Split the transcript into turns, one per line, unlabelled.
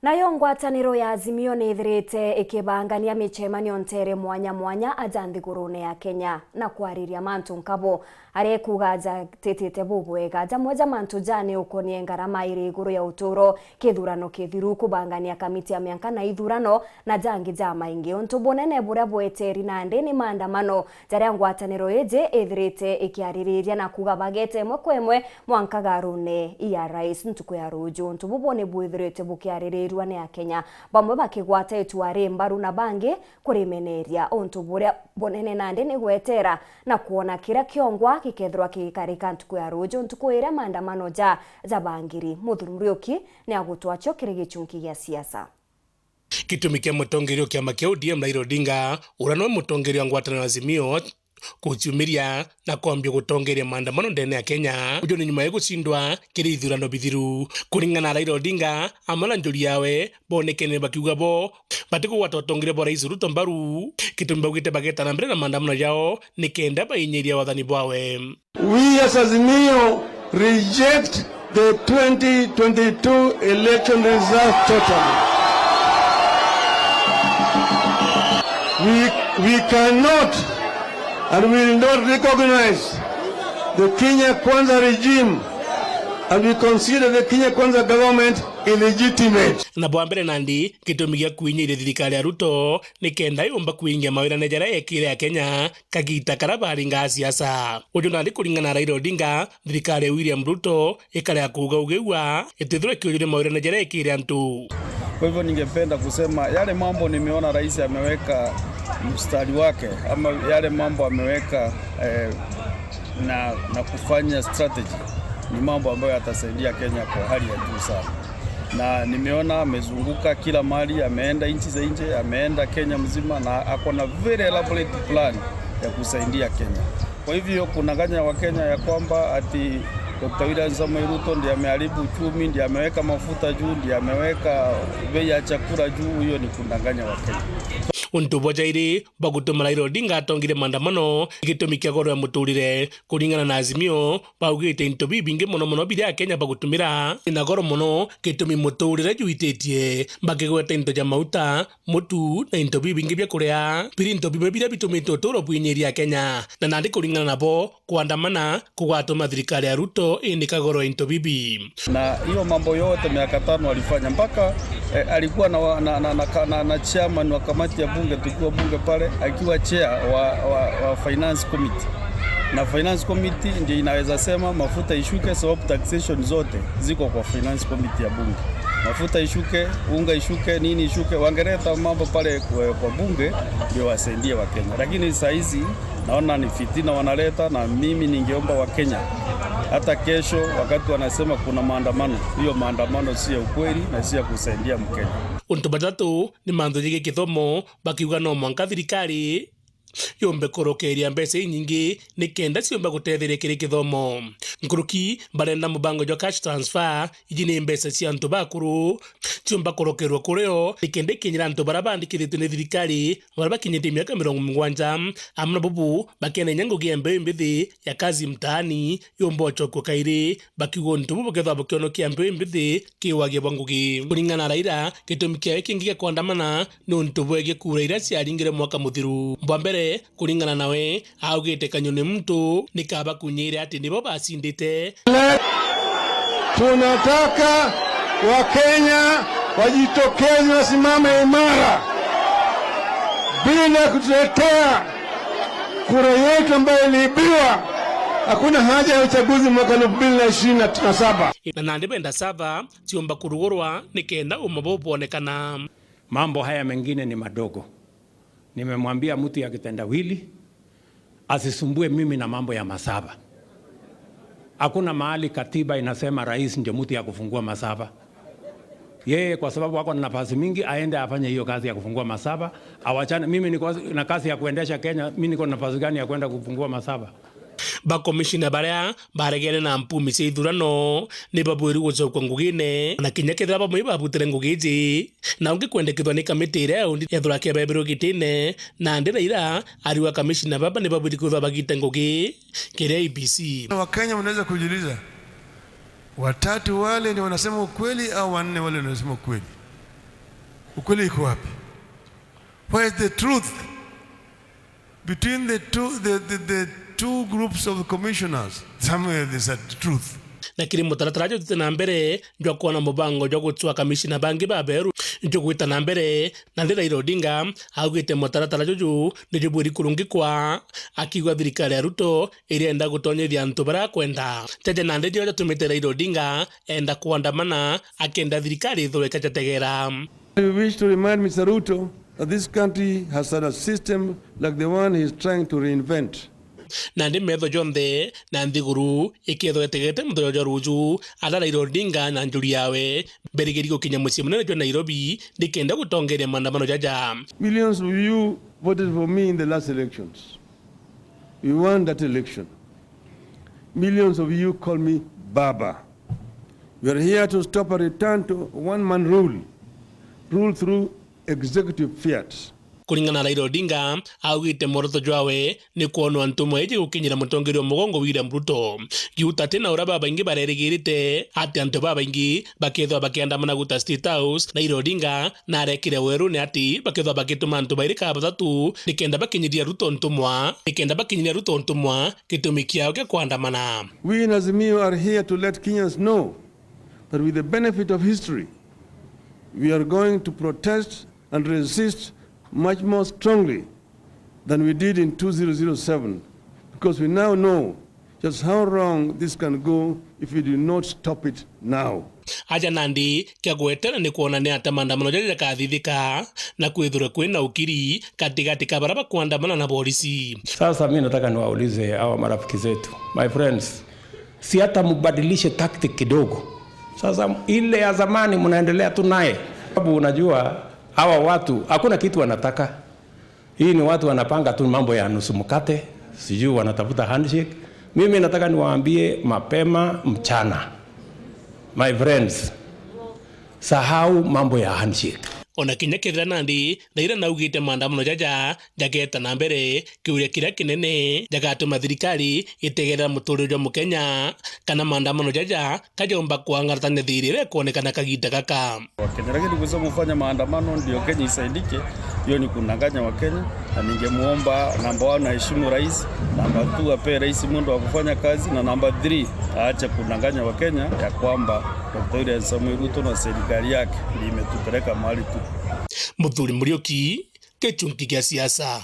Nayo ngwataniro ya AZIMIO nithirite ikibangania michemanio ntere mwanya mwanya ajanthi GARUNE ya Kenya na kwariria mantu nkabo are kugaja tetete bubwega jamwe mantu jane ukonie ngarama iri iguru ya uturo KITHURANO KITHIRU kubangania kamiti ya MWANKA na ithurano na jangi jama ingi ontu bonene buria bweteri nande ni maandamano jaria ngwataniro eje ithirite ikiaririria na kuga bagete mwe MWANKA GARUNE ya RAIS ntuku ya RUUJU ontu bubone bwithirite bukiaririria ne ya Kenya bamwe bakigwata etware mbaru na bange kurimeneria ontu buria bonene nande ni gwetera na kuona kira kiongwa kikethirwa kikarika ntuku ya RUUJU ntuku ira maandamano ja bangiri muthurumrioki ni agutwacho Gîchunki ya siasa
gitumi kia mutongerio kia makio ODM Raila Odinga urano mutongerio ngwataniro AZIMIO kuchumiria na kwambia gutongeria maandamano ndene ya Kenya ujo ni nyuma ya gucindwa kiri ithurano bithiru kuringana na Raila Odinga amala njuri yawe bonekene bakiuga bo batiko watotongire bo Rais Ruto mbaru kitumba gite bageta na mbere na maandamano yao nikenda bainyiria wathani bwawe.
We as AZIMIO reject the 2022 election result totally. We cannot and we will not recognize the Kenya Kwanza regime, and we consider the Kenya Kwanza government illegitimate.
Na bwambere nandi gitumi gia kuinyira thirikari ya Ruto ni kenda yumba kuingia mawira na njara ekire ya Kenya kagita karabaringa siasa ujo nandi kuringana na Raila Odinga thirikari ya William Ruto ikare ya kuuga ugewa itithire kiujire mawira na njara ekire antu.
Kwa hivyo ningependa kusema yale mambo nimeona rais ameweka mstari wake ama yale mambo ameweka na kufanya strategy ni mambo ambayo yatasaidia Kenya kwa hali ya juu sana. Na nimeona amezunguka kila mahali, ameenda nchi za nje, ameenda Kenya mzima na ako na very elaborate plan ya kusaidia Kenya. Kwa hivyo kunanganya wa Kenya ya kwamba ati Dr. William Samoei Ruto ndiye ameharibu uchumi, ndiye ameweka mafuta juu, ndiye ameweka bei ya chakula juu, hiyo ni kundanganya wa Kenya.
Untu bojairi bagutuma Raila Odinga atongire maandamano gitumi kia goro ya muturire kuringana na AZIMIO baugite into bibinge muno biria Kenya bagutumira na goro muno gitumi muturire juitetie bakigwete into ja mauta mutu na into bibinge bia kuria pirinto bibiria bitumite uturo bwinyiria Kenya na nandi kuringana nabo kwandamana kugwatuma thirikari ya Ruto indika goro into bibi
na hiyo mambo yote miaka 5 alifanya mpaka alikuwa na chairman wa kamati ya bunge, tukiwa bunge pale akiwa chair wa finance committee, na finance committee ndio inaweza sema mafuta ishuke, sababu taxation zote ziko kwa finance committee ya bunge. Mafuta ishuke, unga ishuke, nini ishuke, wangereta mambo pale kwa bunge ndio wasaidie wa Kenya. Lakini saa hizi naona ni fitina wanaleta, na mimi ningeomba wa Kenya hata kesho wakati wanasema kuna maandamano, hiyo maandamano si ya ukweli na si ya kusaidia Mkenya.
Untu batatu ni manzo jige kithomo bakiuga no MWANKA thirikari yombe korokeria mbese nyingi ni kenda siomba gutethire kiri kithomo nkuruki barenda mubango jo cash transfer ijine mbese cia antu bakuru siomba korokerwa kureo ikende kinyira antu barabandikithitwe ni thirikari barabakinyite miaka 70 amna bubu bakene nyango giembe mbithi ya kazi mtaani yombo choko kairi bakigo ntu bubu ketha bakiono kiembe mbithi kiwage bangugi kuringana na Raila gitumi kia kingi kwandamana no ntu bwege kura ira ciaringire mwaka muthiru mbambere kuringana nawe augite kanyone mtu nikaba kunyire ati nibo basindite.
Tunataka Wakenya wajitokeze wasimame imara bila kutetea kura yetu ambayo iliibiwa. Hakuna haja ya uchaguzi mwaka 2027
na nandi benda sava siomba kurugorwa nikenda umabobo onekana.
Mambo haya mengine ni madogo. Nimemwambia mtu ya kitendawili asisumbue mimi na mambo ya masaba. Hakuna mahali katiba inasema rais ndio mtu ya kufungua masaba. Yeye kwa sababu wako na nafasi mingi aende afanye hiyo kazi ya kufungua masaba. Awachane, mimi niko na kazi ya kuendesha Kenya, mimi niko na nafasi gani ya kwenda kufungua masaba?
Ba commissioner baria baregene na MPUMI cia ithurano ni babwiri gucokwa ngugine na kinya kethira bamwe babutire ngugiji na ungi kwendekithwa ni kamiti ira ethura kia bebero gitine na ndira ira ariwa commissioner baba ni babwiri kuthwa bagite ngugi kiria IBC.
Wakenya mnaweza kujiuliza watatu wale ni wanasema ukweli au wanne wale wanasema ukweli?
Ukweli iko wapi? Where is the truth between the two groups of commissioners? Somewhere there's a truth.
Na kiri mutaratara jo tena mbere jo kuona mubango jo gutswa kamishina bangi baberu jo gwita na mbere na Raila Odinga augite mutaratara jo ni buri kurungi kwa akigwa thirikari ya Ruto iria enda gutonyethia antu bara kwenda tete na ndio jo tumite Raila Odinga enda kuandamana akenda thirikari ithureka chategera.
We wish to remind Mr. Ruto that this country has had a system like the one he is trying to reinvent.
Na ndi metho jonthe na nthiguru iketho etegete muthoyo jo RUUJU ala Raila Odinga na njuri yawe berigeri gukinya mucii munene jo Nairobi ndikenda gutongeria maandamano jaja.
Millions of you voted for me in the last elections. We won that election. Millions of you call me Baba. We are here to stop a return to one-man rule through executive fiat.
Kulingana na Raila Odinga augite moroto jwawe ni kuonwa ntumwa ije gukinyira mutongerio mugongo William Ruto giuta tena uraba baingi barerigirite ati antu babaingi bakethwa bakiandamana guta State House. Raila Odinga na arekire weru ni ati bakethwa bakituma antu bairika batatu nikenda bakinyiria Ruto ntumwa gitumi kiao kia kuandamana.
We in AZIMIO are here to let Kenyans know that with the benefit of history we are going to protest and resist much more strongly than we did in 2007, because we now know just how wrong this can go if we do not stop it now.
Aja nandi kia gwetera ni kuona ni ata maandamano jaja kathithika na kwithura kwina ukiri katikati kabaraba kuandamana na polisi.
Sasa mimi nataka niwaulize hawa marafiki zetu, my friends, si hata mbadilishe tactic kidogo. Sasa ile ya zamani mnaendelea tu naye, sababu unajua hawa watu hakuna kitu wanataka. Hii ni watu wanapanga tu mambo ya nusu mkate, sijui wanatafuta handshake. Mimi nataka niwaambie mapema mchana, my friends, sahau mambo ya handshake.
Ona kinyakirira nandi Raila naugite maandamano jaja jageta na mbere kiuria kiria kinene jagatuma thirikari itegerera muturiro Mukenya kana maandamano jaja kajomba kuangaratania thirire kuonekana kaginda gaka.
Wakenya lakini kusema kufanya maandamano ndio Kenya isaidike, hiyo ni kunanganya Wakenya, na ningemuomba namba 1 aheshimu rais, namba 2 ape rais muda wa kufanya kazi, na namba 3 aache kunanganya Wakenya ya kwamba Dr. Samuel Ruto na serikali yake imetupeleka mahali tu.
Muthuri Muriuki, Gîchunki gia siasa.